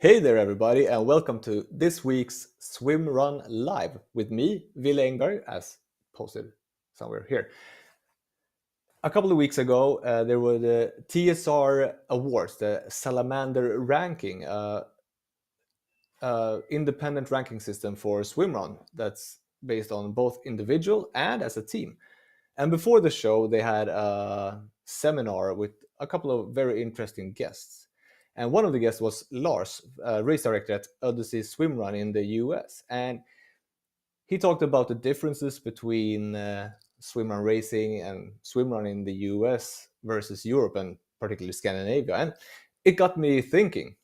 Hey there, everybody, and welcome to this week's Swimrun Live with me, Ville Engberg, as posted somewhere here. A couple of weeks ago, there were the TSR Awards, the Salamander Ranking, independent ranking system for swimrun that's based on both individual and as a team. And before the show, they had a seminar with a couple of very interesting guests. And one of the guests was Lars, race director at Odyssey Swimrun in the US. And he talked about the differences between swimrun racing and swimrun in the US versus Europe and particularly Scandinavia. And it got me thinking,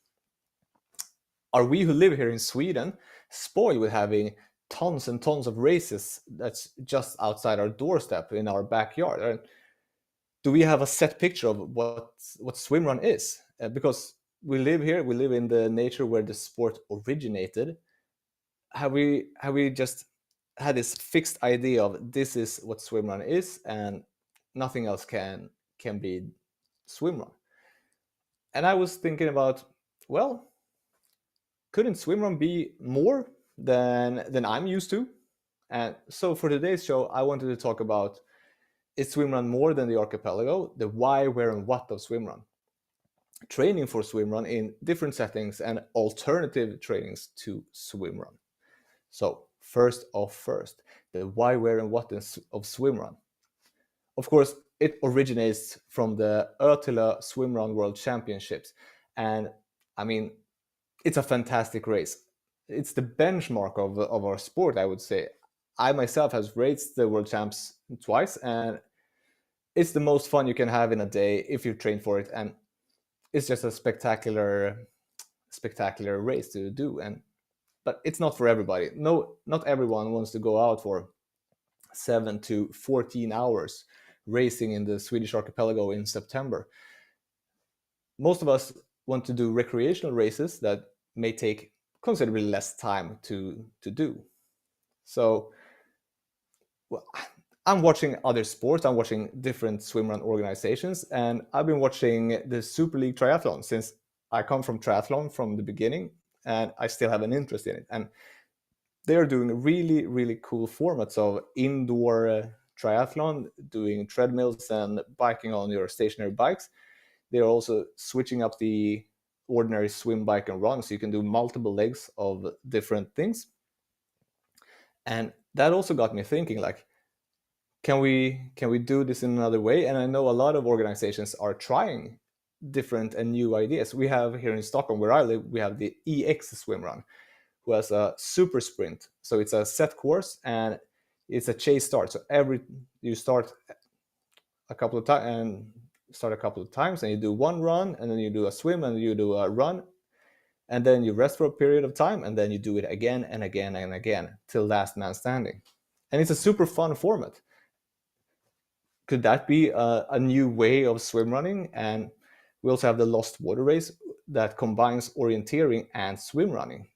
are we who live here in Sweden spoiled with having tons and tons of races that's just outside our doorstep in our backyard? And do we have a set picture of what swimrun is? Because we live here, we live in the nature where the sport originated. Have we just had this fixed idea of this is what swimrun is and nothing else can be swimrun? And I was thinking about, well, couldn't swimrun be more than I'm used to? And so for today's show, I wanted to talk about, is swimrun more than the archipelago? The why, where, and what of swimrun. Training for swimrun in different settings and alternative trainings to swimrun. So first, the why, where, and what of swimrun. Of course, it originates from the Ötila Swimrun World Championships. And I mean, it's a fantastic race. It's the benchmark of our sport, I would say. I myself have raced the world champs twice, and it's the most fun you can have in a day if you train for it. And it's just a spectacular race to do. But it's not for everybody. No, not everyone wants to go out for 7 to 14 hours racing in the Swedish archipelago in September. Most of us want to do recreational races that may take considerably less time to do. So, well, I'm watching other sports, I'm watching different swimrun organizations, and I've been watching the Super League Triathlon since I come from triathlon from the beginning, and I still have an interest in it. And they are doing really, really cool formats of indoor triathlon, doing treadmills and biking on your stationary bikes. They're also switching up the ordinary swim, bike, and run, so you can do multiple legs of different things. And that also got me thinking, like, can we do this in another way? And I know a lot of organizations are trying different and new ideas. We have here in Stockholm, where I live, we have the EX Swimrun, who has a super sprint. So it's a set course and it's a chase start. So you start a couple of times and you do one run, and then you do a swim, and you do a run, and then you rest for a period of time, and then you do it again and again and again till last man standing. And it's a super fun format. Could that be a new way of swim running? And we also have the Lost Water Race that combines orienteering and swim running.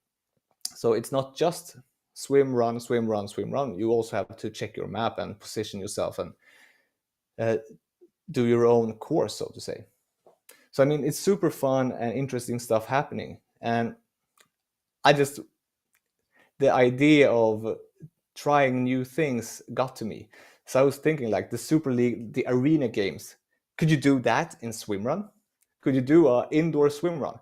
So it's not just swim, run, swim, run, swim, run. You also have to check your map and position yourself and do your own course, so to say. So I mean, it's super fun and interesting stuff happening. And the idea of trying new things got to me. So I was thinking, like, the Super League, the arena games, could you do that in swimrun? Could you do an indoor swimrun?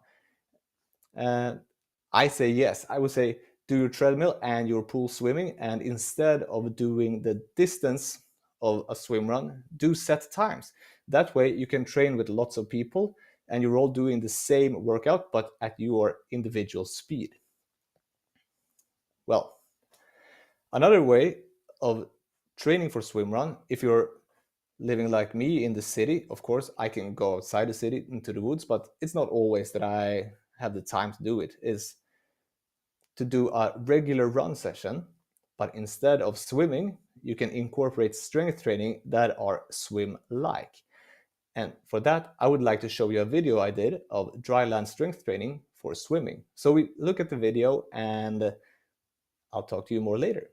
I say yes. I would say do your treadmill and your pool swimming, and instead of doing the distance of a swimrun, do set times. That way you can train with lots of people and you're all doing the same workout, but at your individual speed. Well, another way of training for swimrun, if you're living like me in the city, of course, I can go outside the city into the woods, but it's not always that I have the time to do it, is to do a regular run session, but instead of swimming, you can incorporate strength training that are swim-like. And for that, I would like to show you a video I did of dry land strength training for swimming. So we look at the video and I'll talk to you more later.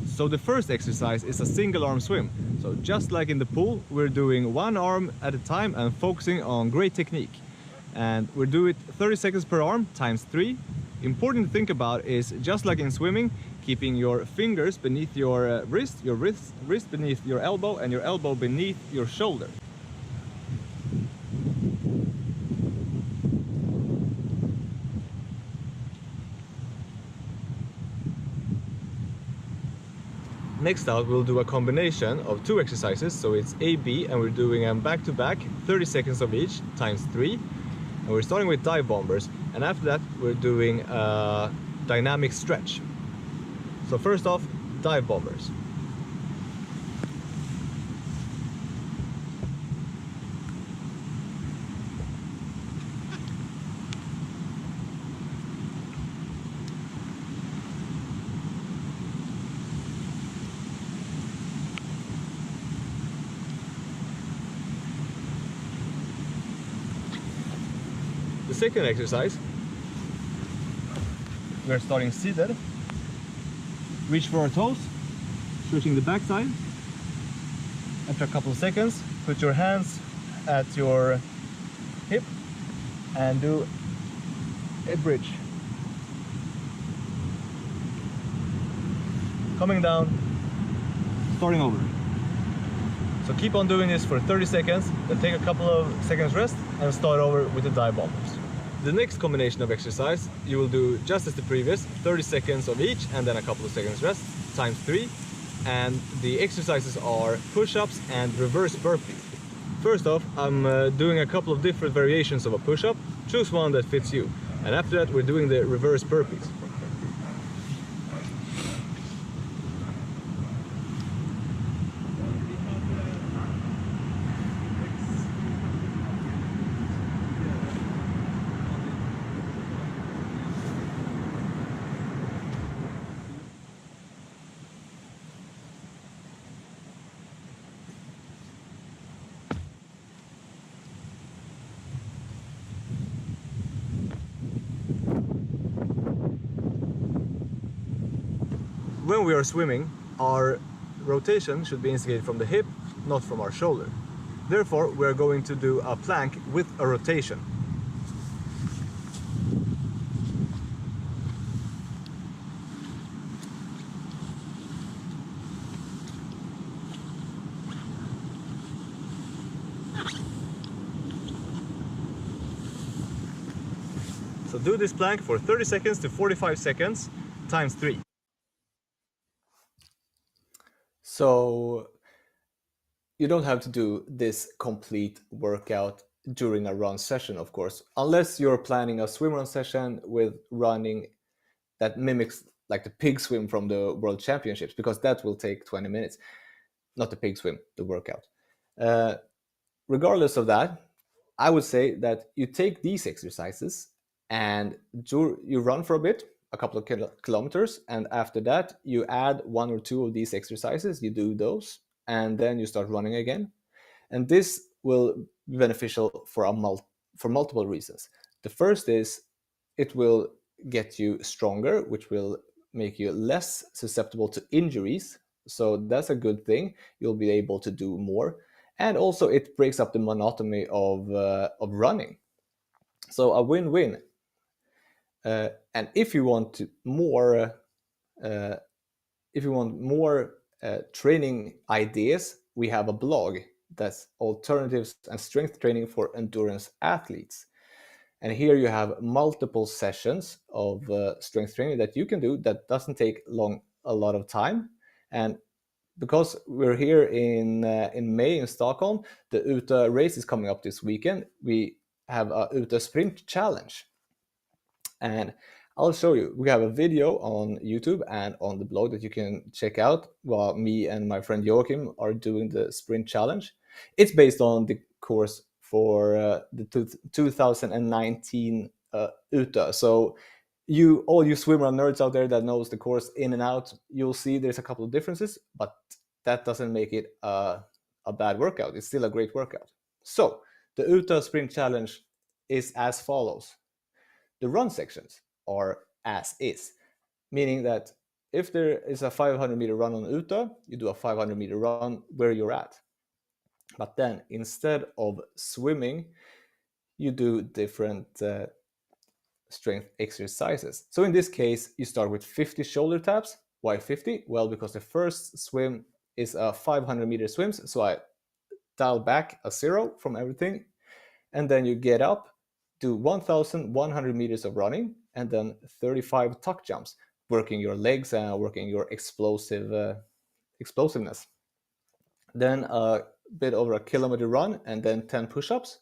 So the first exercise is a single arm swim. So just like in the pool, we're doing one arm at a time and focusing on great technique. And we do it 30 seconds per arm times 3. Important to think about is, just like in swimming, keeping your fingers beneath your wrist beneath your elbow, and your elbow beneath your shoulder. Next out, we'll do a combination of 2 exercises, so it's A, B, and we're doing them back to back, 30 seconds of each, times 3. And we're starting with dive bombers, and after that we're doing a dynamic stretch. So first off, dive bombers. The second exercise, we're starting seated. Reach for our toes, stretching the backside. After a couple of seconds, put your hands at your hip and do a bridge. Coming down, starting over. So keep on doing this for 30 seconds, then take a couple of seconds rest and start over with the dive bombers. The next combination of exercise, you will do just as the previous, 30 seconds of each and then a couple of seconds rest, times 3. And the exercises are push-ups and reverse burpees. First off, I'm doing a couple of different variations of a push-up. Choose one that fits you. And after that, we're doing the reverse burpees. When we are swimming, our rotation should be instigated from the hip, not from our shoulder. Therefore, we're going to do a plank with a rotation. So do this plank for 30 seconds to 45 seconds, times 3. So you don't have to do this complete workout during a run session, of course, unless you're planning a swim run session with running that mimics like the pig swim from the World Championships, because that will take 20 minutes. Not the pig swim, the workout. Regardless of that, I would say that you take these exercises and you run for a bit, a couple of kilometers, and after that you add 1 or 2 of these exercises, you do those, and then you start running again. And this will be beneficial for multiple reasons. The first is it will get you stronger, which will make you less susceptible to injuries. So that's a good thing. You'll be able to do more. And also it breaks up the monotony of running. So a win-win. And if you want more training ideas, we have a blog that's alternatives and strength training for endurance athletes. And here you have multiple sessions of strength training that you can do that doesn't take a lot of time. And because we're here in May in Stockholm, the UTA race is coming up this weekend. We have a UTA sprint challenge. And I'll show you. We have a video on YouTube and on the blog that you can check out while me and my friend Joachim are doing the sprint challenge. It's based on the course for the 2019 UTA. So all you swimrun nerds out there that knows the course in and out, you'll see there's a couple of differences, but that doesn't make it a bad workout. It's still a great workout. So the UTA sprint challenge is as follows. The run sections are as is, meaning that if there is a 500-meter run on UTA, you do a 500-meter run where you're at. But then instead of swimming, you do different strength exercises. So in this case, you start with 50 shoulder taps. Why 50? Well, because the first swim is a 500-meter swim, so I dial back a 0 from everything, and then you get up, do 1,100 meters of running, and then 35 tuck jumps, working your legs and working your explosiveness. Then a bit over a kilometer run, and then 10 push-ups,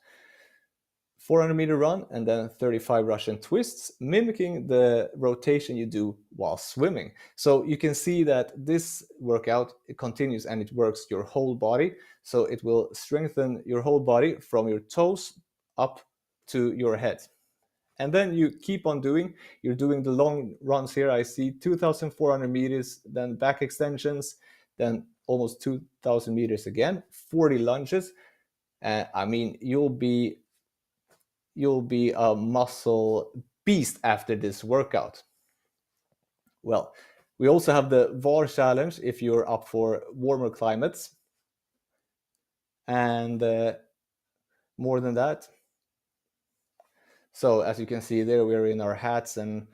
400-meter run, and then 35 Russian twists, mimicking the rotation you do while swimming. So you can see that this workout, it continues and it works your whole body. So it will strengthen your whole body from your toes up to your head. And then you keep on you're doing the long runs here. I see 2,400 meters, then back extensions, then almost 2,000 meters again, 40 lunges. I mean, you'll be a muscle beast after this workout. Well, we also have the VAR challenge if you're up for warmer climates. And more than that, so as you can see there, we're in our hats and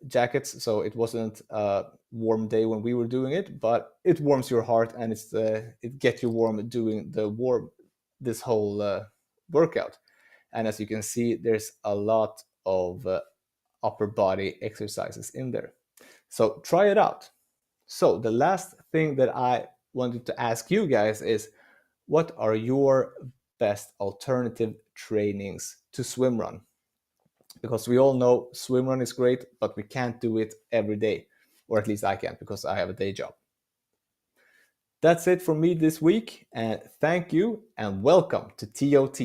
jackets, so it wasn't a warm day when we were doing it, but it warms your heart, and it gets you warm doing this whole workout. And as you can see, there's a lot of upper body exercises in there. So try it out. So the last thing that I wanted to ask you guys is, what are your best alternative trainings to swimrun? Because we all know swimrun is great, but we can't do it every day. Or at least I can't, because I have a day job. That's it for me this week, and thank you and welcome to TOT.